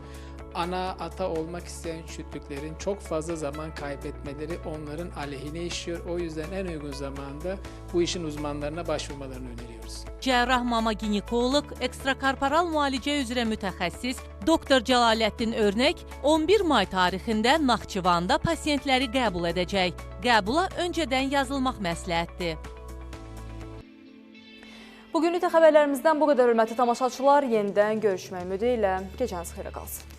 Ana, ata olmak isteyen çütlüklerin çok fazla zaman kaybetmeleri onların aleyhine işiyor. O yüzden en uygun zamanda bu işin uzmanlarına başvurmalarını öneriyoruz. Cərrah mama ginekoloq, ekstrakorporal müalicə üzrə mütəxəssis doktor Cəlalettin Örnək 11 may tarixində Naxçıvanda pasiyentləri qəbul edəcək. Qəbula öncədən yazılmaq məsləhətdir. Bugünlük xəbərlərimizdən bu qədər hörmətli tamaşaçılar. Yenidən görüşmək ümidi ilə gecəniz xeyrə qalsın.